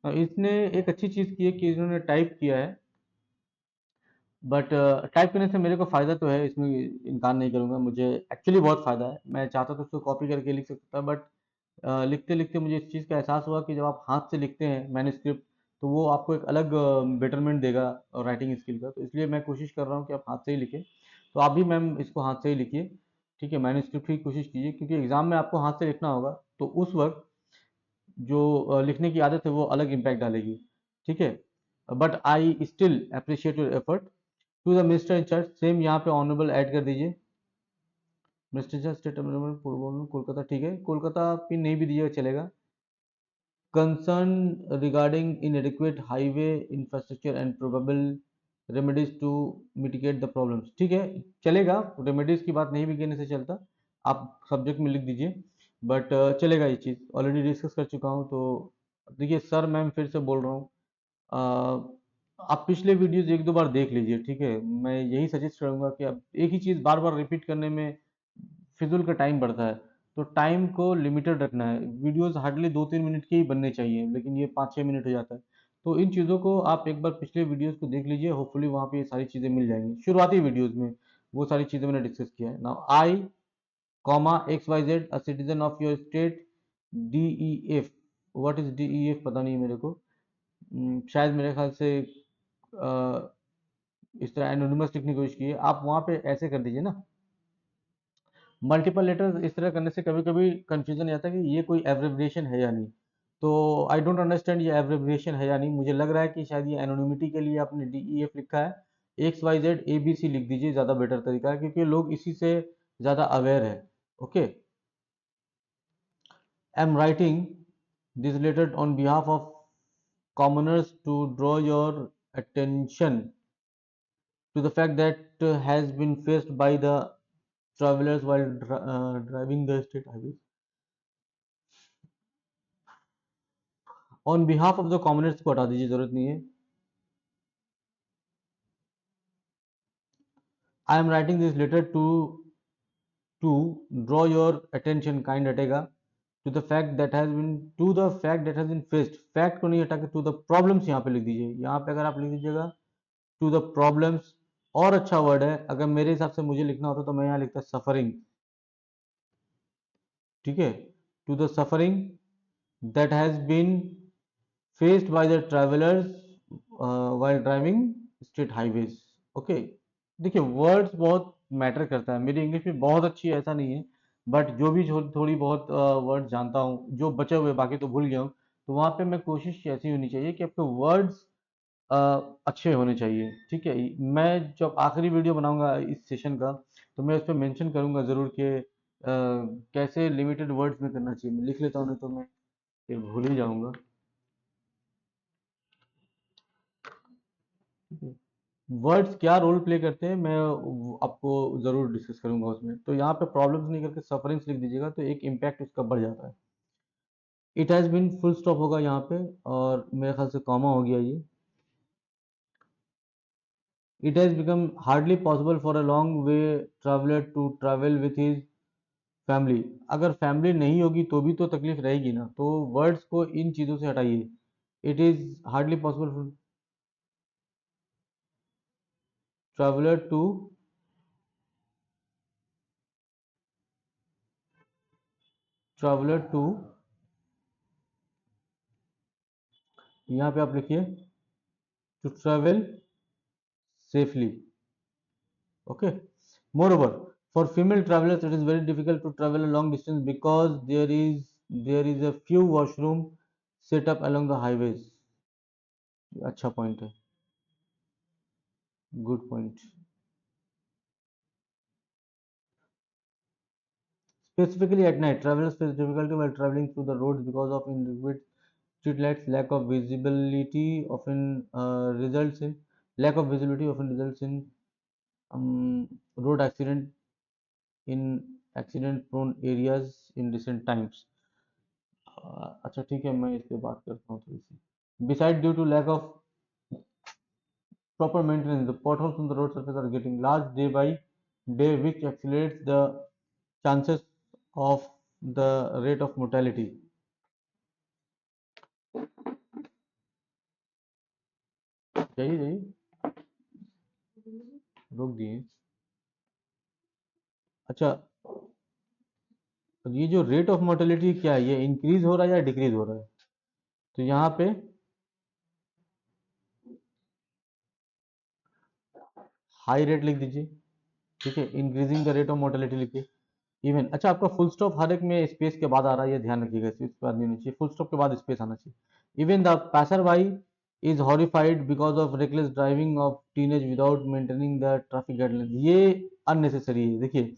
इसने एक अच्छी चीज़ की है कि इन्होंने टाइप किया है, बट टाइप करने से मेरे को फ़ायदा तो है, इसमें इनकार नहीं करूँगा, मुझे एक्चुअली बहुत फ़ायदा है। मैं चाहता तो उसको कॉपी करके लिख सकता था, बट लिखते लिखते मुझे इस चीज़ का एहसास हुआ कि जब आप हाथ से लिखते हैं मैन्युस्क्रिप्ट, तो वो आपको एक अलग बेटरमेंट देगा राइटिंग स्किल का। तो इसलिए मैं कोशिश कर रहा हूँ कि आप हाथ से ही लिखें। तो आप भी मैम इसको हाथ से ही लिखिए, ठीक है, मैन्युस्क्रिप्ट की कोशिश कीजिए, क्योंकि एग्ज़ाम में आपको हाथ से लिखना होगा, तो उस वक्त जो लिखने की आदत है वो अलग इम्पैक्ट डालेगी, ठीक है। But I still appreciate your effort. To the minister incharge, same यहाँ पे ऑनरेबल ऐड कर दीजिए। मिनिस्टर इंचार्ज स्टेट कोलकाता, ठीक है, कोलकाता पिन नहीं भी दीजिएगा चलेगा। Concern regarding inadequate highway infrastructure and probable remedies to mitigate the problems, ठीक है, चलेगा, रेमेडीज की बात नहीं भी कहने से चलता, आप सब्जेक्ट में लिख दीजिए, बट चलेगा, ये चीज़ ऑलरेडी डिस्कस कर चुका हूँ। तो देखिए सर, मैम फिर से बोल रहा हूँ, आप पिछले वीडियोस एक दो बार देख लीजिए, ठीक है, मैं यही सजेस्ट करूंगा कि आप एक ही चीज़ बार बार रिपीट करने में फिजूल का टाइम बढ़ता है। तो टाइम को लिमिटेड रखना है, वीडियोस हार्डली 2-3 मिनट के ही बनने चाहिए, लेकिन ये 5-6 मिनट हो जाता है। तो इन चीज़ों को आप एक बार पिछले वीडियोस को देख लीजिए, होपफुली वहाँ पे ये सारी चीज़ें मिल जाएंगी, शुरुआती वीडियोस में वो सारी चीज़ें मैंने डिस्कस किया है। Now I comma XYZ a citizen of your state, DEF, what is DEF पता नहीं मेरे को। शायद मेरे ख्याल से इस तरह एनोनिमस लिखने की कोशिश की है, आप वहाँ पे ऐसे कर दीजिए ना। मल्टीपल लेटर्स इस तरह करने से कभी कभी कंफ्यूजन आता है कि ये कोई एब्रिविएशन है या नहीं। तो आई डोंट अंडरस्टैंड ये एब्रिविएशन है या नहीं, मुझे लग रहा है कि शायद ये एनोनिमिटी के लिए आपने DEF लिखा है। XYZ ABC लिख दीजिए, ज़्यादा बेटर तरीका है, क्योंकि लोग इसी से ज़्यादा अवेयर है। Okay, I am writing this later on behalf of commoners to draw your attention to the fact that has been faced by the travelers while driving the state highways. On behalf of the commoners को हटा दीजिए, जरूरत नहीं है। I am writing this letter to draw your attention, kind हटेगा, to the fact that has been, to the fact that has been faced, fact को नहीं हटा के to the problems यहाँ पे लिख दीजिए। यहाँ पे अगर आप लिख दीजिएगा to the problems, और अच्छा वर्ड है, अगर मेरे हिसाब से मुझे लिखना होता तो मैं यहाँ लिखता सफरिंग, ठीक है, to the suffering that has been faced by the travelers while driving state highways। Okay, देखिए वर्ड्स बहुत मैटर करता है, मेरी इंग्लिश भी बहुत अच्छी है ऐसा नहीं है, बट जो भी थोड़ी बहुत वर्ड जानता हूँ, जो बचे हुए बाकी तो भूल गया हूँ, तो वहाँ पे मैं कोशिश ऐसी होनी चाहिए कि आपके वर्ड्स अच्छे होने चाहिए, ठीक है। मैं जब आखिरी वीडियो बनाऊंगा इस सेशन का, तो मैं उस पर मेंशन करूंगा ज़रूर कि कैसे लिमिटेड वर्ड्स में करना चाहिए। मैं लिख लेता हूँ, नहीं तो मैं फिर भूल ही जाऊंगा। वर्ड्स क्या रोल प्ले करते हैं मैं आपको ज़रूर डिस्कस करूंगा उसमें। तो यहाँ पे प्रॉब्लम्स नहीं करके सफरिंग्स लिख दीजिएगा, तो एक इम्पैक्ट उसका बढ़ जाता है। It has been full stop होगा यहाँ पे, और मेरे ख्याल से कॉमा हो गया ये। It has become hardly possible for a long way traveller to travel with his family. अगर फैमिली नहीं होगी तो भी तो तकलीफ रहेगी ना, तो वर्ड्स को इन चीज़ों से हटाइए। It is hardly possible for traveller to यहाँ पे आप लिखिए to travel safely. Okay, moreover, for female travelers it is very difficult to travel a long distance because there is a few washroom set up along the highways। अच्छा point है, good point. Specifically at night, travelers face difficulty while traveling through the roads because of inadequate street lights. Lack of visibility often results in road in accident prone areas in recent times। अच्छा ठीक है, मैं इस पे बात करता हूँ थोड़ी सी। Besides, due to lack of proper maintenance, the potholes on the road surface are getting large day by day, which accelerates the chances of the rate of mortality। चाहिए चाहिए, रोक दिए। अच्छा, ये जो रेट ऑफ मोर्टेलिटी क्या है, ये इंक्रीज हो रहा है या डिक्रीज हो रहा है? तो यहाँ पे हाई रेट लिख दीजिए, ठीक है, increasing the rate of mortality लिखिए। इवन, अच्छा, आपका फुल स्टॉप हर एक में स्पेस के बाद आ रहा है, ये ध्यान रखिएगा, स्पेस के बाद नहीं होना चाहिए, फुल स्टॉप के बाद स्पेस आना चाहिए। Even the passer by is horrified because of reckless driving of teenage without maintaining the traffic guideline, ये अननेसेसरी है। देखिए,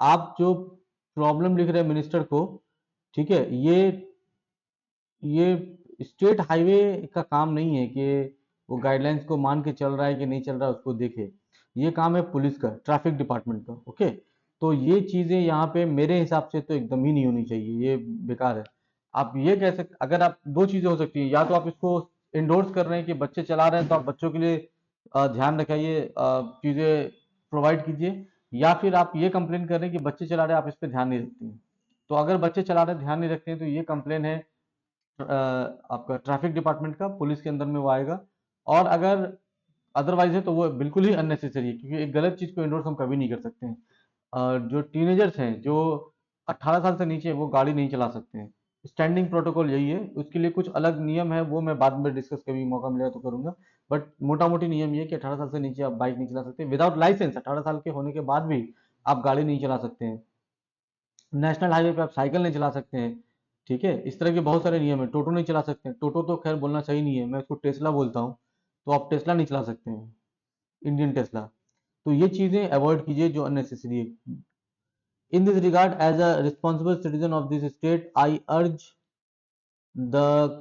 आप जो प्रॉब्लम लिख रहे हैं मिनिस्टर को, ठीक है, ये स्टेट हाईवे का काम नहीं है कि वो गाइडलाइंस को मान के चल रहा है कि नहीं चल रहा है उसको देखे। ये काम है पुलिस का, ट्रैफिक डिपार्टमेंट का। ओके, तो ये चीजें यहाँ पे मेरे हिसाब से तो एकदम ही नहीं होनी चाहिए, ये बेकार है। आप ये कह सकते, अगर आप, दो चीजें हो सकती है, या तो आप इसको इंडोर्स कर रहे हैं कि बच्चे चला रहे हैं तो आप बच्चों के लिए ध्यान रखिए, चीजें प्रोवाइड कीजिए, या फिर आप ये कंप्लेन कर रहे हैं कि बच्चे चला रहे हैं, आप इस पर ध्यान नहीं रखते हैं। तो अगर बच्चे चला रहे हैं, ध्यान नहीं रखते हैं, तो ये कंप्लेन है आपका ट्रैफिक डिपार्टमेंट का, पुलिस के अंदर में वो आएगा। और अगर अदरवाइज है तो वो बिल्कुल ही अननेसेसरी है, क्योंकि एक गलत चीज को इंडोर्स हम कभी नहीं कर सकते हैं। जो टीनेजर्स हैं, जो 18 साल से नीचे हैं, वो गाड़ी नहीं चला सकते हैं। स्टैंडिंग प्रोटोकॉल यही है, उसके लिए कुछ अलग नियम है, वो मैं बाद में डिस्कस कभी मौका मिलेगा तो करूंगा। बट मोटा मोटी नियम ये है कि 18 साल से नीचे आप बाइक नहीं चला सकते विदाउट लाइसेंस, 18 साल के होने के बाद भी आप गाड़ी नहीं चला सकते हैं। नेशनल हाईवे पे आप साइकिल नहीं चला सकते हैं, ठीक है, इस तरह के बहुत सारे नियम है। टोटो नहीं चला सकते हैं, टोटो तो खैर बोलना सही नहीं है, मैं उसको टेस्ला बोलता हूँ। तो आप टेस्ला नहीं चला सकते हैं, इंडियन टेस्ला। तो ये चीजें अवॉइड कीजिए जो अननेसेसरी है। In this regard, as a responsible citizen of this state, I urge the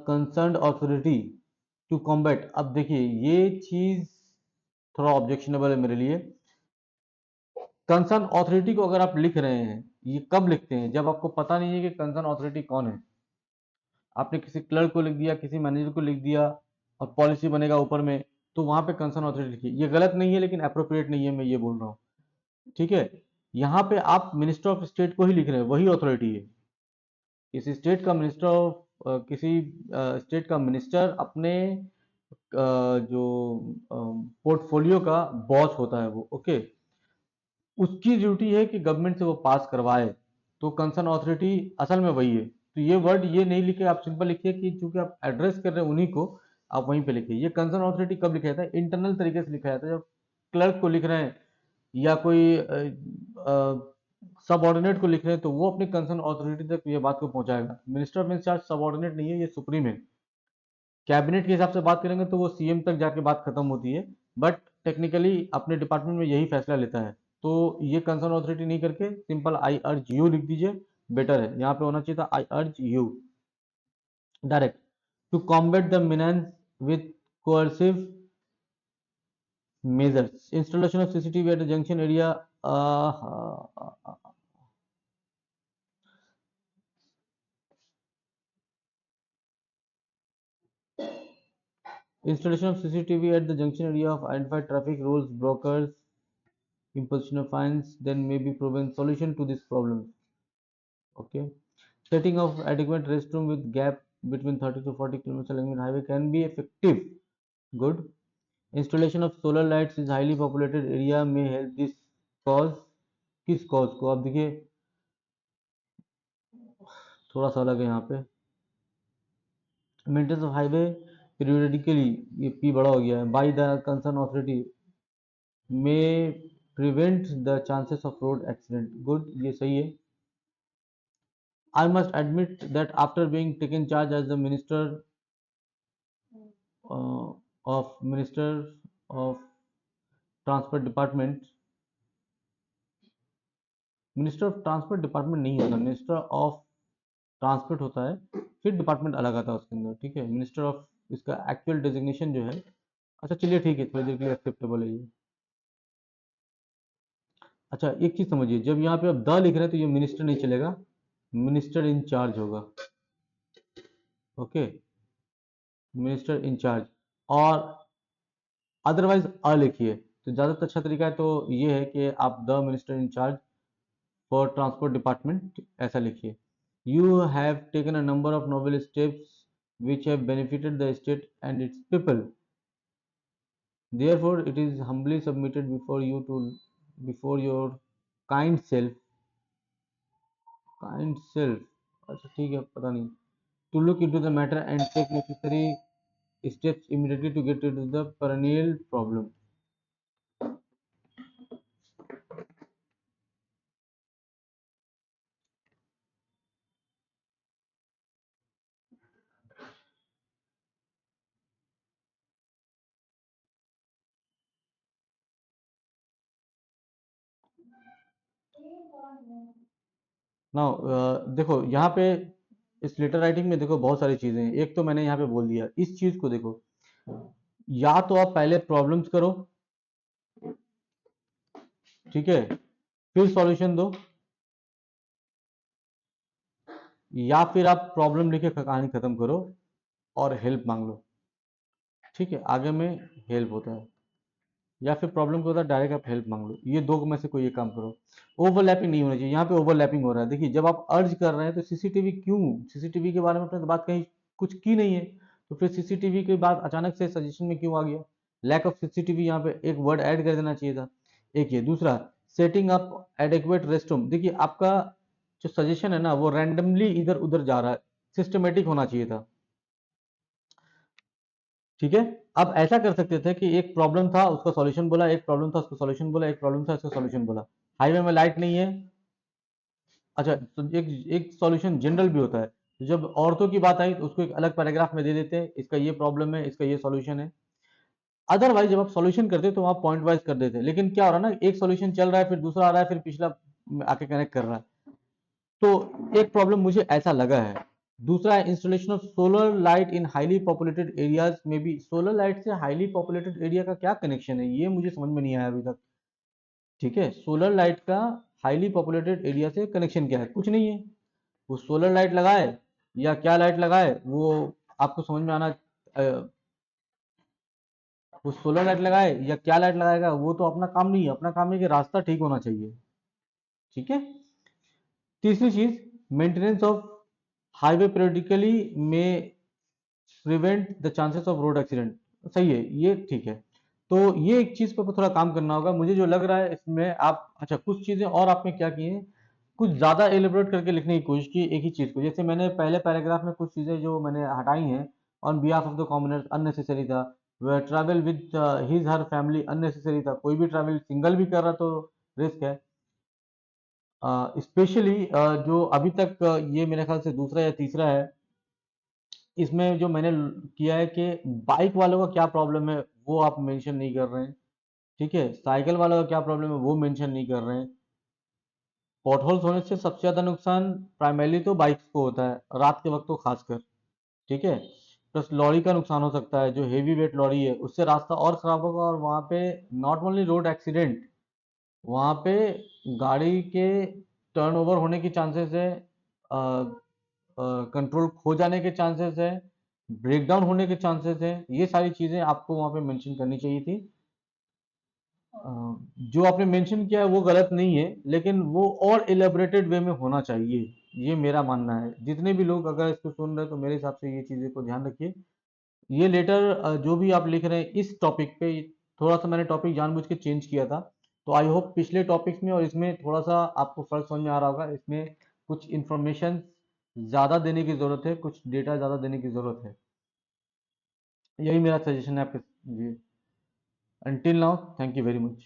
concern authority to combat. अब देखिए, ये चीज थोड़ा ऑब्जेक्शनेबल है मेरे लिए। कंसर्न अथॉरिटी को अगर आप लिख रहे हैं, ये कब लिखते हैं, जब आपको पता नहीं है कि कंसर्न अथॉरिटी कौन है। आपने किसी क्लर्क को लिख दिया, किसी मैनेजर को लिख दिया, और पॉलिसी बनेगा ऊपर में, तो वहां पे कंसर्न अथॉरिटी लिखिए। ये गलत नहीं है, लेकिन अप्रोप्रिएट नहीं है, मैं ये बोल रहा हूँ, ठीक है। यहाँ पे आप मिनिस्टर ऑफ स्टेट को ही लिख रहे हैं, वही अथॉरिटी है। किसी स्टेट का मिनिस्टर ऑफ, किसी स्टेट का मिनिस्टर अपने जो पोर्टफोलियो का बॉस होता है वो, ओके, उसकी ड्यूटी है कि गवर्नमेंट से वो पास करवाए। तो कंसर्न अथॉरिटी असल में वही है। तो ये वर्ड ये नहीं लिखे, आप सिंपल लिखिए कि चूंकि आप एड्रेस कर रहे हैं उन्हीं को, आप वहीं पे लिखिए। ये कंसर्न अथॉरिटी कब लिखा जाता है, इंटरनल तरीके से लिखा जाता है, जब क्लर्क को लिख रहे हैं या कोई सब ऑर्डिनेट को लिख रहे हैं, तो वो अपनी कंसर्न अथॉरिटी तक ये बात को पहुंचाएगा। मिनिस्टर ऑफ इंचार्ज सब ऑर्डिनेट नहीं है, ये सुप्रीम है। कैबिनेट के हिसाब से बात करेंगे तो वो सीएम तक जाके बात खत्म होती है, बट टेक्निकली अपने डिपार्टमेंट में यही फैसला लेता है। तो ये कंसर्न अथॉरिटी नहीं करके सिंपल आई अर्ज यू लिख दीजिए, बेटर है। यहाँ पे होना चाहिए था I urge you direct to combat the menace with coercive measures, installation of CCTV at the junction area. Installation of CCTV at the junction area of identified traffic rules brokers, imposition of fines, then may be proven solution to this problem. Okay. Setting of adequate restroom with gap between 30 to 40 kilometers along the highway can be effective. Good. Installation of solar lights in highly populated area may help this cause. किस cause को आप देखिए, थोड़ा सा अलग है यहाँ पे। मेंटेनेंस ऑफ हाईवे पीरियडिकली, ये पी बड़ा हो गया है, by the concern authority may prevent the chances of road accident. Good, ये सही है। I must admit that after being taken charge as the uh, minister of transport department, minister of transport department नहीं होता, minister of transport होता है, फिर department अलग आता है उसके अंदर, ठीक है। मिनिस्टर ऑफ, इसका एक्चुअल डेजिग्नेशन जो है, अच्छा चलिए ठीक है, थोड़ी देर के लिए एक्सेप्टेबल है ये। अच्छा, एक चीज समझिए, जब यहाँ पे आप द लिख रहे हैं तो ये मिनिस्टर नहीं चलेगा, मिनिस्टर इन चार्ज होगा। Okay, minister incharge. और अदरवाइज अ लिखिए, तो ज़्यादातर अच्छा तरीका है तो ये है कि आप the minister incharge for transport department ऐसा लिखिए। You have taken a number of noble steps which have benefited the state and its people. therefore it is humbly submitted before your kind self अच्छा ठीक है पता नहीं to look into the matter and take necessary steps immediately to get rid of the perennial problem. Now देखो यहाँ पे इस letter writing में देखो बहुत सारी चीजें हैं। एक तो मैंने यहाँ पे बोल दिया इस चीज को देखो, या तो आप पहले प्रॉब्लम्स करो, ठीक है, फिर सॉल्यूशन दो, या फिर आप प्रॉब्लम लेके कहानी खत्म करो और हेल्प मांग लो, ठीक है, आगे में हेल्प होता है, या फिर प्रॉब्लम को होता है डायरेक्ट आप हेल्प मांग लो, ये दो में से कोई एक काम करो। ओवरलैपिंग नहीं होना चाहिए, यहाँ पे ओवरलैपिंग हो रहा है। देखिए जब आप अर्ज कर रहे हैं तो सीसीटीवी क्यों, सीसीटीवी के बारे में आपने तो बात कहीं कुछ की नहीं है, तो फिर सीसीटीवी के बाद अचानक से सजेशन में क्यों आ गया? लैक ऑफ सीसीटीवी, यहाँ पे एक वर्ड ऐड कर देना चाहिए था। एक ये दूसरा, setting up adequate rest room, देखिए आपका जो सजेशन है ना वो रैंडमली इधर उधर जा रहा है, सिस्टमेटिक होना चाहिए था, ठीक है। अब ऐसा कर सकते थे कि एक प्रॉब्लम था उसका सॉल्यूशन बोला, एक प्रॉब्लम था उसका सॉल्यूशन बोला, एक प्रॉब्लम था उसका सॉल्यूशन बोला। हाईवे में लाइट नहीं है, अच्छा तो एक सॉल्यूशन जनरल भी होता है, तो जब औरतों की बात आई तो उसको एक अलग पैराग्राफ में दे देते हैं, इसका ये प्रॉब्लम है, इसका ये सॉल्यूशन है। अदरवाइज जब आप सॉल्यूशन करते तो आप पॉइंट वाइज कर देते, लेकिन क्या हो रहा है ना, एक सॉल्यूशन चल रहा है फिर दूसरा आ रहा है फिर पिछला आके कनेक्ट कर रहा है, तो एक प्रॉब्लम मुझे ऐसा लगा है। दूसरा है installation of solar light in highly populated areas में भी, सोलर लाइट से हाईली पॉपुलेटेड एरिया का क्या कनेक्शन है, ये मुझे समझ में नहीं आया अभी तक, ठीक है। सोलर लाइट का हाईली पॉपुलेटेड एरिया से कनेक्शन क्या है? कुछ नहीं है। वो सोलर लाइट लगाए या क्या लाइट लगाए वो आपको समझ में आना, वो सोलर लाइट लगाए या क्या लाइट लगाएगा वो तो अपना काम नहीं है, अपना काम है कि रास्ता ठीक होना चाहिए, ठीक है। तीसरी चीज, मेंटेनेंस ऑफ हाईवे periodically में prevent the chances of road accident, सही है ये, ठीक है। तो ये एक चीज पर थोड़ा काम करना होगा मुझे जो लग रहा है इसमें आप, अच्छा कुछ चीजें और आपने क्या की हैं, कुछ ज्यादा एलिब्रेट करके लिखने की कोशिश की एक ही चीज को, जैसे मैंने पहले पैराग्राफ में कुछ चीजें जो मैंने हटाई हैं, on behalf of the commoners unnecessary था, travel with his her family unnecessary था, कोई भी ट्रैवल सिंगल भी कर रहा तो रिस्क है, स्पेशली जो अभी तक ये मेरे ख्याल से दूसरा या तीसरा है, इसमें जो मैंने किया है कि बाइक वालों का क्या प्रॉब्लम है वो आप मेंशन नहीं कर रहे हैं, ठीक है, साइकिल वालों का क्या प्रॉब्लम है वो मेंशन नहीं कर रहे हैं। पॉटहोल्स होने से सबसे ज़्यादा नुकसान प्राइमरली तो बाइक्स को होता है रात के वक्त तो खासकर, ठीक है, प्लस लॉरी का नुकसान हो सकता है, जो हेवी वेट लॉरी है उससे रास्ता और ख़राब होगा, और वहाँ पे नॉट ओनली रोड एक्सीडेंट, वहाँ पे गाड़ी के टर्न ओवर होने की चांसेस है, कंट्रोल खो जाने के चांसेस है, ब्रेकडाउन होने के चांसेस है, ये सारी चीज़ें आपको वहाँ पे मेंशन करनी चाहिए थी। अ, जो आपने मेंशन किया है वो गलत नहीं है, लेकिन वो और एलेबरेटेड वे में होना चाहिए, ये मेरा मानना है। जितने भी लोग अगर इसको सुन रहे हैं तो मेरे हिसाब से ये चीज़ें को ध्यान रखिए। ये लेटर जो भी आप लिख रहे हैं इस टॉपिक पे, थोड़ा सा मैंने टॉपिक जानबूझ के चेंज किया था, तो आई होप पिछले टॉपिक्स में और इसमें थोड़ा सा आपको फर्क समझ में आ रहा होगा। इसमें कुछ इंफॉर्मेशन ज़्यादा देने की ज़रूरत है, कुछ डेटा ज़्यादा देने की ज़रूरत है, यही मेरा सजेशन है आपके। जी, until now, thank you very much.